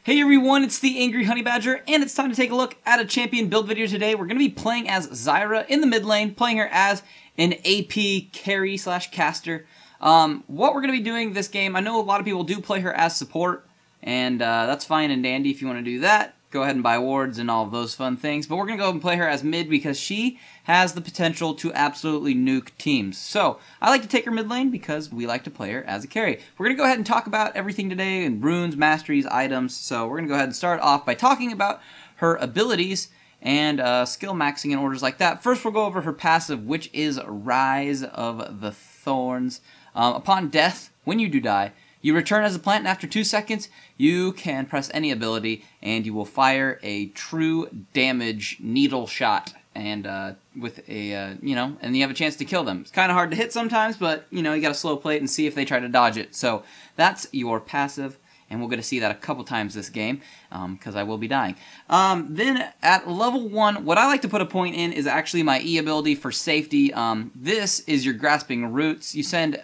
Hey everyone, it's the Angry Honey Badger, and it's time to take a look at a champion build video today. We're going to be playing as Zyra in the mid lane, playing her as an AP carry slash caster. What we're going to be doing this game, I know a lot of people do play her as support, and that's fine and dandy if you want to do that. Go ahead and buy wards and all of those fun things, but we're going to go and play her as mid because she has the potential to absolutely nuke teams. So, I like to take her mid lane because we like to play her as a carry. We're going to go ahead and talk about everything today, and runes, masteries, items. So, we're going to go ahead and start off by talking about her abilities and skill maxing and orders like that. First, we'll go over her passive, which is Rise of the Thorns. Upon death, when you do die, you return as a plant, and after 2 seconds, you can press any ability, and you will fire a true damage needle shot, and with a, and you have a chance to kill them. It's kind of hard to hit sometimes, but, you gotta slow play it and see if they try to dodge it. So, that's your passive, and we're gonna see that a couple times this game, because I will be dying. Then, at level 1, what I like to put a point in is actually my E ability for safety. This is your Grasping Roots. You send,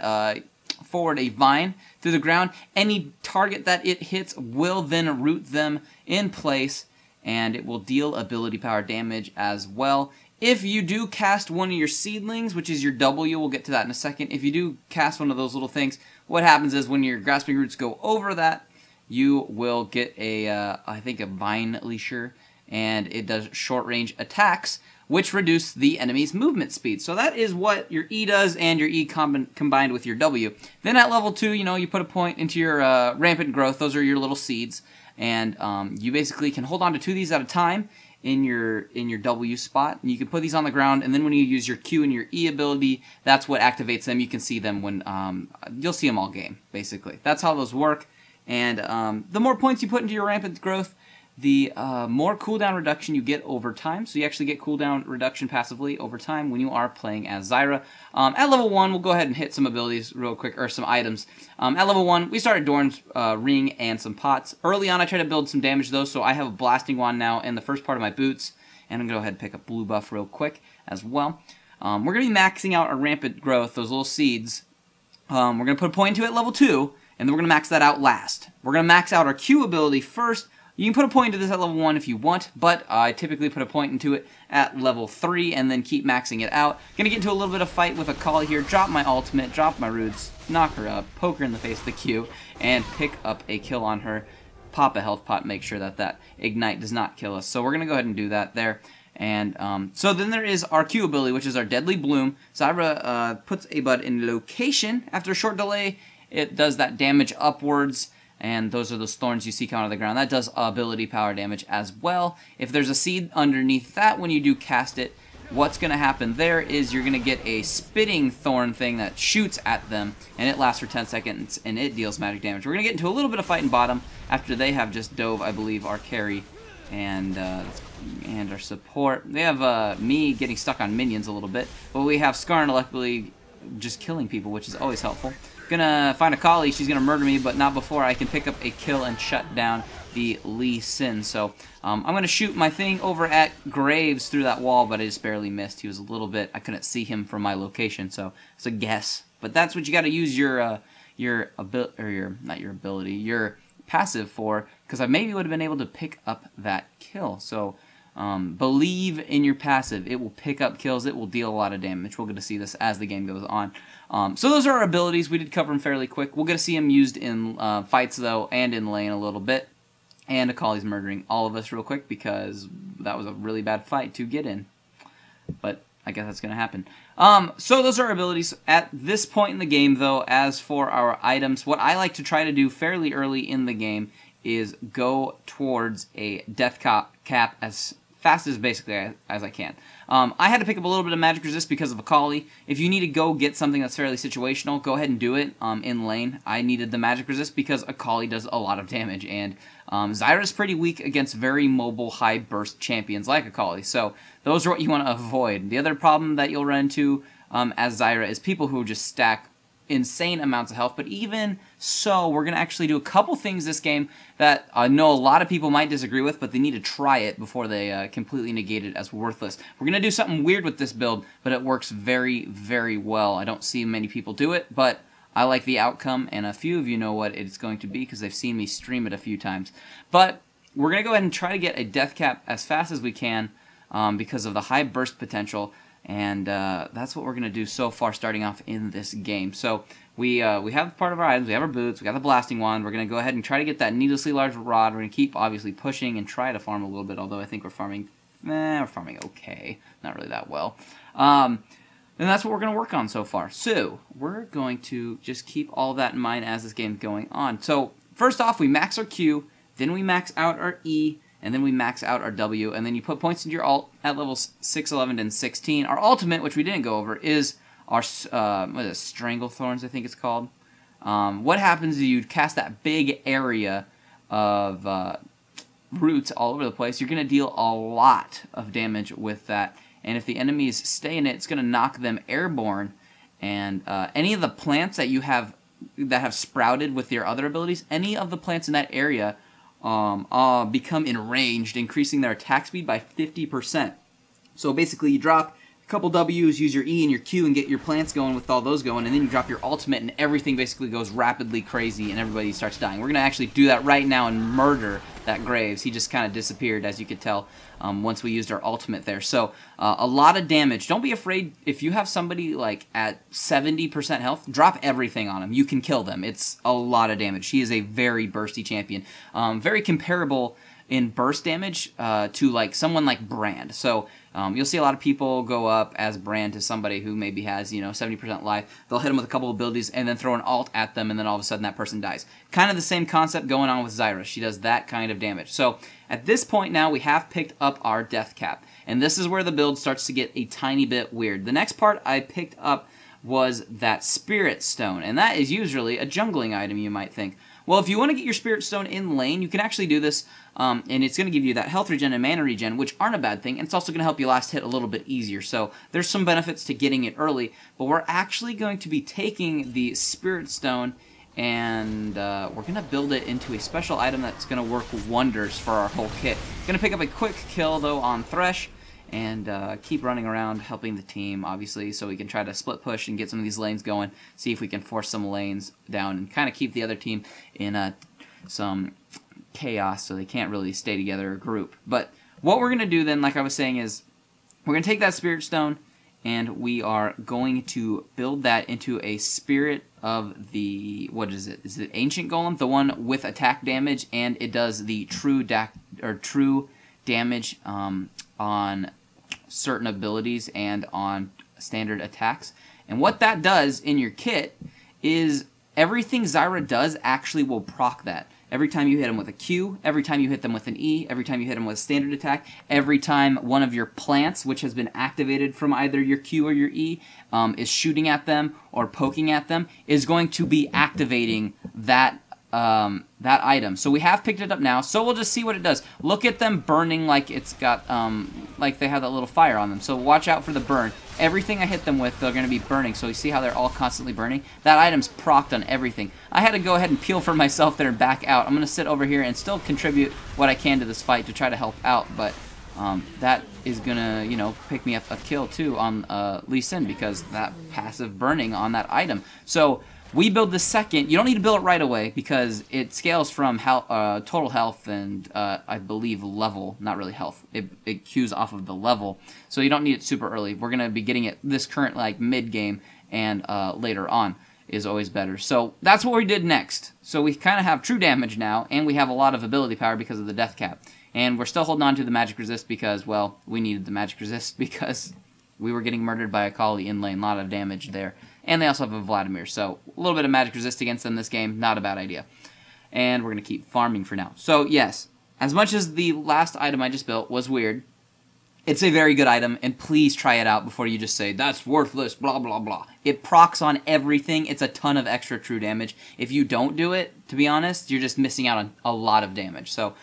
forward a vine through the ground. Any target that it hits will then root them in place, and it will deal ability power damage as well. If you do cast one of your seedlings, which is your W, we'll get to that in a second. If you do cast one of those little things, what happens is when your Grasping Roots go over that, you will get a, I think a Vine Leasher, and it does short range attacks, which reduce the enemy's movement speed. So that is what your E does, and your E combined with your W. Then at level 2, you put a point into your Rampant Growth. Those are your little seeds, and you basically can hold on to 2 of these at a time in your W spot. And you can put these on the ground, and then when you use your Q and your E ability, that's what activates them. You can see them when you'll see them all game, basically. That's how those work. And the more points you put into your Rampant Growth, the more cooldown reduction you get over time. So you actually get cooldown reduction passively over time when you are playing as Zyra. At level 1, we'll go ahead and hit some abilities real quick, or some items. At level 1, we started Dorans Ring and some pots. Early on, I tried to build some damage though, so I have a Blasting Wand now in the first part of my boots. And I'm going to go ahead and pick up Blue Buff real quick as well. We're going to be maxing out our Rampant Growth, those little seeds. We're going to put a point into it at level 2, and then we're going to max that out last. We're going to max out our Q ability first. You can put a point into this at level 1 if you want, but I typically put a point into it at level 3 and then keep maxing it out. Gonna get into a little bit of fight with a Kali here, drop my ultimate, drop my roots, knock her up, poke her in the face with the Q, and pick up a kill on her. Pop a health pot, make sure that that ignite does not kill us. So we're gonna go ahead and do that there. And so then there is our Q ability, which is our Deadly Bloom. Zyra puts a bud in location. After a short delay, it does that damage upwards. And those are those thorns you see come out of the ground. That does ability power damage as well. If there's a seed underneath that when you do cast it, what's going to happen there is you're going to get a spitting thorn thing that shoots at them, and it lasts for 10 seconds, and it deals magic damage. We're going to get into a little bit of fight in bottom after they have just dove, I believe, our carry and our support. They have me getting stuck on minions a little bit, but we have Scar and luckily just killing people, which is always helpful. Gonna find a Kali, she's gonna murder me, but not before I can pick up a kill and shut down the Lee Sin. So I'm gonna shoot my thing over at Graves through that wall, but I just barely missed. He was a little bit, I couldn't see him from my location, so it's a guess. But that's what you gotta use your passive for, because I maybe would have been able to pick up that kill. So believe in your passive. It will pick up kills. It will deal a lot of damage. We're going to see this as the game goes on. So those are our abilities. We did cover them fairly quick. We're going to see them used in fights, though, and in lane a little bit. And Akali's murdering all of us real quick because that was a really bad fight to get in. But I guess that's going to happen. So those are our abilities. At this point in the game, though, as for our items, what I like to try to do fairly early in the game is go towards a Deathcap as fast as basically as I can. I had to pick up a little bit of magic resist because of Akali. If you need to go get something that's fairly situational, go ahead and do it in lane. I needed the magic resist because Akali does a lot of damage, and Zyra's pretty weak against very mobile, high burst champions like Akali. So those are what you want to avoid. The other problem that you'll run into as Zyra is people who just stack insane amounts of health, but even so, we're going to actually do a couple things this game that I know a lot of people might disagree with, but they need to try it before they completely negate it as worthless. We're going to do something weird with this build, but it works very, very well. I don't see many people do it, but I like the outcome, and a few of you know what it's going to be because they've seen me stream it a few times. But we're going to go ahead and try to get a Deathcap as fast as we can because of the high burst potential, and that's what we're going to do so far starting off in this game. So we have part of our items, we have our boots, we got the blasting wand. We're going to go ahead and try to get that needlessly large rod. We're going to keep obviously pushing and try to farm a little bit, although I think we're farming okay, not really that well. And that's what we're going to work on so far. So we're going to just keep all that in mind as this game's going on. So first off, we max our Q, then we max out our E, and then we max out our W, and then you put points into your ult at levels 6, 11, and 16. Our ultimate, which we didn't go over, is our what is it, Strangle Thorns, I think it's called. What happens is you cast that big area of roots all over the place. You're going to deal a lot of damage with that. And if the enemies stay in it, it's going to knock them airborne. And any of the plants that you have that have sprouted with your other abilities, any of the plants in that area become enraged, increasing their attack speed by 50%. So basically, you drop a couple W's, use your E and your Q, and get your plants going with all those going, and then you drop your ultimate, and everything basically goes rapidly crazy, and everybody starts dying. We're going to actually do that right now and murder that Graves. He just kind of disappeared, as you could tell, once we used our ultimate there. So a lot of damage. Don't be afraid if you have somebody like at 70% health, drop everything on him. You can kill them. It's a lot of damage. He is a very bursty champion. Very comparable in burst damage to like someone like Brand. So you'll see a lot of people go up as Brand to somebody who maybe has 70% life. They'll hit them with a couple of abilities and then throw an ult at them, and then all of a sudden that person dies. Kind of the same concept going on with Zyra. She does that kind of damage. So at this point now we have picked up our Deathcap, and this is where the build starts to get a tiny bit weird. The next part I picked up was that Spirit Stone, and that is usually a jungling item, you might think. Well, if you want to get your Spirit Stone in lane, you can actually do this, and it's going to give you that health regen and mana regen, which aren't a bad thing, and it's also going to help you last hit a little bit easier. So there's some benefits to getting it early, but we're actually going to be taking the Spirit Stone, and we're going to build it into a special item that's going to work wonders for our whole kit. Going to pick up a quick kill, though, on Thresh, and keep running around helping the team, obviously, so we can try to split push and get some of these lanes going, see if we can force some lanes down and kind of keep the other team in some chaos so they can't really stay together or group. But what we're going to do then, like I was saying, is we're going to take that Spirit Stone and we are going to build that into a Spirit of the, what is it? Is it Ancient Golem? The one with attack damage, and it does the true damage on certain abilities and on standard attacks. And what that does in your kit is everything Zyra does actually will proc that. Every time you hit them with a Q, every time you hit them with an E, every time you hit them with a standard attack, every time one of your plants, which has been activated from either your Q or your E, is shooting at them or poking at them, is going to be activating that that item. So we have picked it up now, so we'll just see what it does. Look at them burning like it's got, like they have that little fire on them. So watch out for the burn. Everything I hit them with, they're going to be burning. So you see how they're all constantly burning? That item's procced on everything. I had to go ahead and peel for myself there and back out. I'm going to sit over here and still contribute what I can to this fight to try to help out, but that is going to, pick me up a kill too on Lee Sin because that passive burning on that item. So we build the second. You don't need to build it right away because it scales from total health and I believe level, not really health. It queues off of the level, so you don't need it super early. We're going to be getting it this current like mid game, and later on is always better. So that's what we did next. So we kind of have true damage now, and we have a lot of ability power because of the Deathcap. And we're still holding on to the magic resist because, well, we needed the magic resist because we were getting murdered by a Kali in lane. A lot of damage there. And they also have a Vladimir, so a little bit of magic resist against them this game, not a bad idea. And we're going to keep farming for now. So yes, as much as the last item I just built was weird, it's a very good item, and please try it out before you just say, that's worthless, blah, blah, blah. It procs on everything. It's a ton of extra true damage. If you don't do it, to be honest, you're just missing out on a lot of damage. So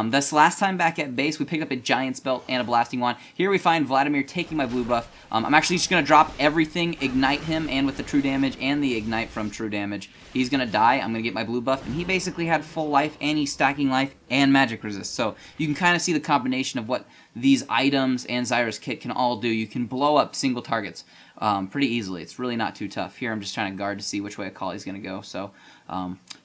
this last time back at base, we picked up a Giant's Belt and a Blasting Wand. Here we find Vladimir taking my blue buff. I'm actually just going to drop everything, ignite him, and with the true damage and the ignite from true damage, he's going to die. I'm going to get my blue buff, and he basically had full life, and he's stacking life and magic resist. So you can kind of see the combination of what these items and Zyra's kit can all do. You can blow up single targets. pretty easily. It's really not too tough. Here I'm just trying to guard to see which way Akali's going to go, so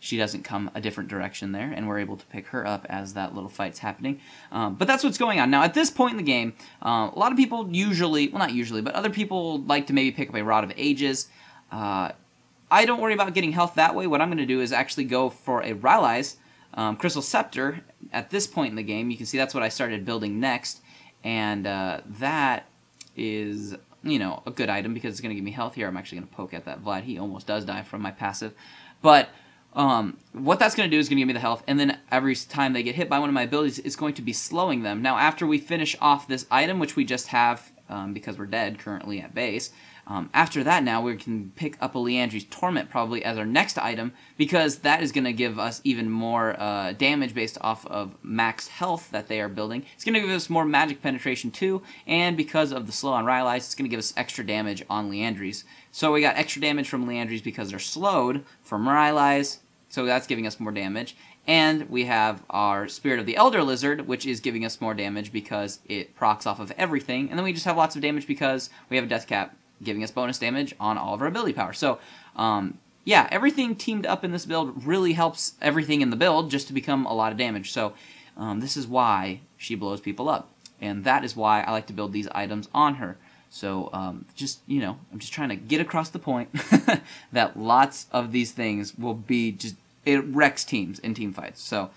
she doesn't come a different direction there, and we're able to pick her up as that little fight's happening. But that's what's going on. Now, at this point in the game, a lot of people usually, well, not usually, but other people like to maybe pick up a Rod of Ages. I don't worry about getting health that way. What I'm going to do is actually go for a Rylai's Crystal Scepter at this point in the game. You can see that's what I started building next, and that is, you know, a good item because it's going to give me health here. I'm actually going to poke at that Vlad. He almost does die from my passive. But what that's going to do is going to give me the health, and then every time they get hit by one of my abilities, it's going to be slowing them. Now, after we finish off this item, which we just have because we're dead currently at base, after that now we can pick up a Liandrys Torment probably as our next item, because that is going to give us even more damage based off of max health that they are building. It's going to give us more magic penetration too, and because of the slow on Rylai, it's going to give us extra damage on Liandrys. So we got extra damage from Liandrys because they're slowed from Rylai's, so that's giving us more damage. And we have our Spirit of the Elder Lizard, which is giving us more damage because it procs off of everything. And then we just have lots of damage because we have a Deathcap giving us bonus damage on all of our ability power. So, yeah, everything teamed up in this build really helps everything in the build just to become a lot of damage. So, this is why she blows people up. And that is why I like to build these items on her. So, just, you know, I'm just trying to get across the point that lots of these things will be just, it wrecks teams in team fights. So,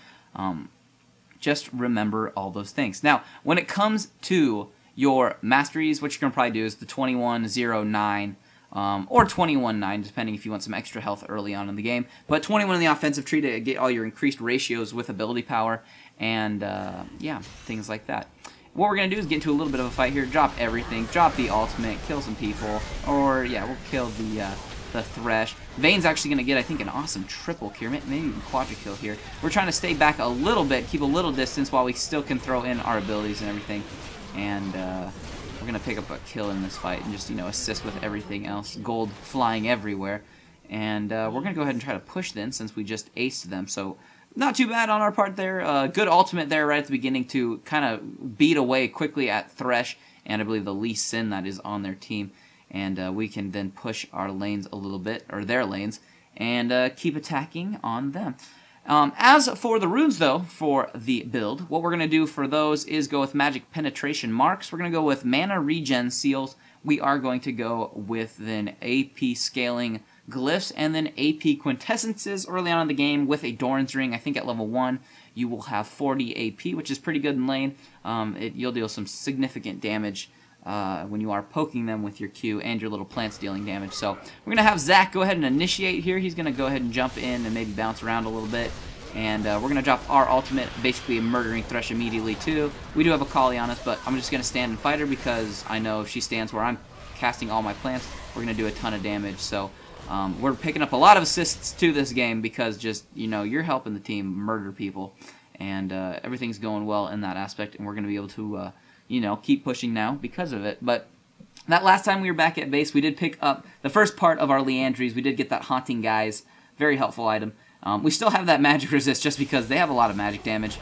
just remember all those things. Now, when it comes to your Masteries, what you're going to probably do is the 21-0-9 or 21-9, depending if you want some extra health early on in the game. But 21 in the offensive tree to get all your increased ratios with ability power and, yeah, things like that. What we're going to do is get into a little bit of a fight here, drop everything, drop the ultimate, kill some people, or, yeah, we'll kill the Thresh. Vayne's actually going to get, I think, an awesome triple kill, maybe even quadra kill here. We're trying to stay back a little bit, keep a little distance while we still can throw in our abilities and everything. And we're going to pick up a kill in this fight and just, you know, assist with everything else. Gold flying everywhere. And we're going to go ahead and try to push then since we just aced them. So not too bad on our part there. Good ultimate there right at the beginning to kind of beat away quickly at Thresh and I believe the Lee Sin that is on their team. And we can then push our lanes a little bit, or their lanes, and keep attacking on them. As for the runes, though, for the build, what we're going to do for those is go with Magic Penetration Marks. We're going to go with Mana Regen Seals. We are going to go with then AP Scaling Glyphs, and then AP Quintessences early on in the game with a Dorans Ring. I think at level 1 you will have 40 AP, which is pretty good in lane. You'll deal some significant damage when you are poking them with your Q and your little plants dealing damage. So we're going to have Zach go ahead and initiate here. He's going to go ahead and jump in and maybe bounce around a little bit. And we're going to drop our ultimate, basically murdering Thresh immediately too. We do have Akali on us, but I'm just going to stand and fight her because I know if she stands where I'm casting all my plants, we're going to do a ton of damage. So we're picking up a lot of assists to this game because just, you know, you're helping the team murder people. And everything's going well in that aspect, and we're going to be able to you know, keep pushing now because of it. But that last time we were back at base, we did pick up the first part of our Liandrys. We did get that Haunting Guys, very helpful item. We still have that magic resist just because they have a lot of magic damage.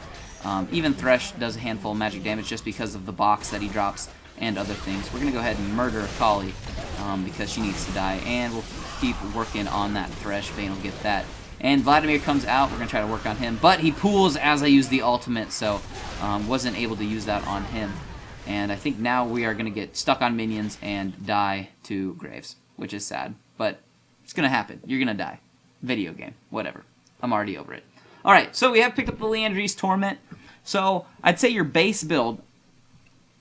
Even Thresh does a handful of magic damage just because of the box that he drops and other things. We're going to go ahead and murder Akali because she needs to die, and we'll keep working on that Thresh. Vayne will get that. And Vladimir comes out. We're going to try to work on him, but he pools as I use the ultimate, so wasn't able to use that on him. And I think now we are going to get stuck on minions and die to Graves, which is sad. But it's going to happen. You're going to die. Video game. Whatever. I'm already over it. Alright, so we have picked up the Liandrys Torment. So I'd say your base build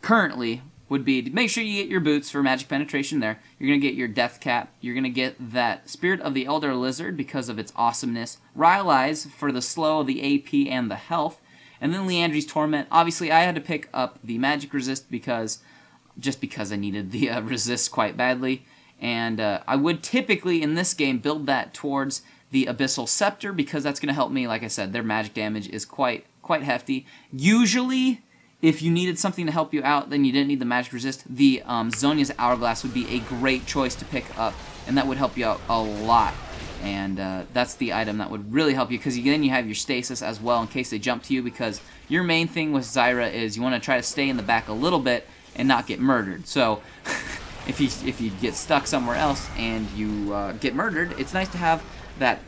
currently would be to make sure you get your boots for magic penetration there. You're going to get your Deathcap. You're going to get that Spirit of the Elder Lizard because of its awesomeness. Rylai's for the slow, the AP, and the health. And then Liandrys Torment. Obviously, I had to pick up the Magic Resist because I needed the Resist quite badly. And I would typically, in this game, build that towards the Abyssal Scepter because that's going to help me. Like I said, their magic damage is quite hefty. Usually, if you needed something to help you out, then you didn't need the Magic Resist, the Zhonya's Hourglass would be a great choice to pick up, and that would help you out a lot. And that's the item that would really help you because then you have your stasis as well in case they jump to you, because your main thing with Zyra is you want to try to stay in the back a little bit and not get murdered. So if you get stuck somewhere else and you get murdered, it's nice to have that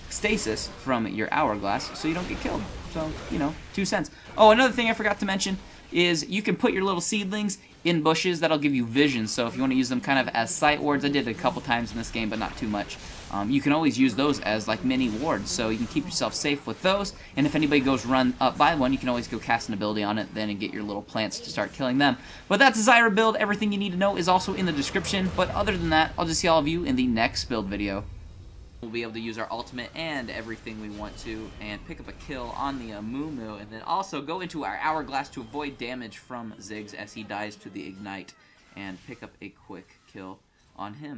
stasis from your Hourglass so you don't get killed. So, you know, 2 cents. Oh, another thing I forgot to mention is you can put your little seedlings in bushes. That'll give you vision, so if you want to use them kind of as sight wards, I did it a couple times in this game, but not too much. You can always use those as like mini wards, so you can keep yourself safe with those, and if anybody goes run up by one, you can always go cast an ability on it then and get your little plants to start killing them. But that's a Zyra build. Everything you need to know is also in the description, but other than that, I'll just see all of you in the next build video. We'll be able to use our ultimate and everything we want to and pick up a kill on the Moo, and then also go into our Hourglass to avoid damage from Ziggs as he dies to the Ignite and pick up a quick kill on him.